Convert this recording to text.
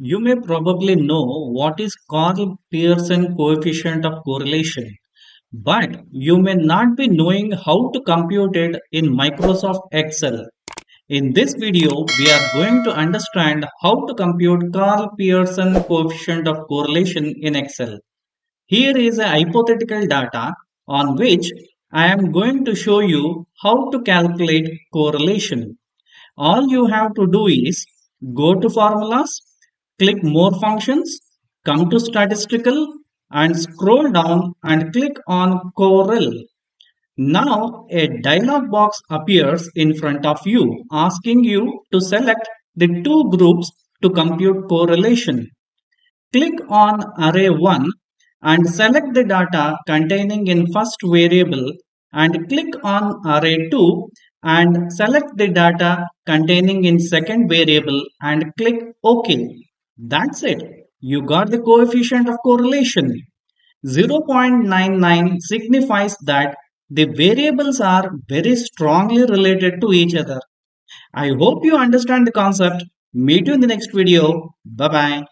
You may probably know what is Karl Pearson coefficient of correlation, but you may not be knowing how to compute it in Microsoft Excel. In this video, we are going to understand how to compute Karl Pearson coefficient of correlation in Excel. Here is a hypothetical data on which I am going to show you how to calculate correlation. All you have to do is go to formulas, click more functions, come to statistical and scroll down and click on correl. Now a dialog box appears in front of you asking you to select the two groups to compute correlation. Click on array 1 and select the data containing in first variable and click on array 2 and select the data containing in second variable and click OK. That's it. You got the coefficient of correlation. 0.99 signifies that the variables are very strongly related to each other. I hope you understand the concept. Meet you in the next video. Bye bye.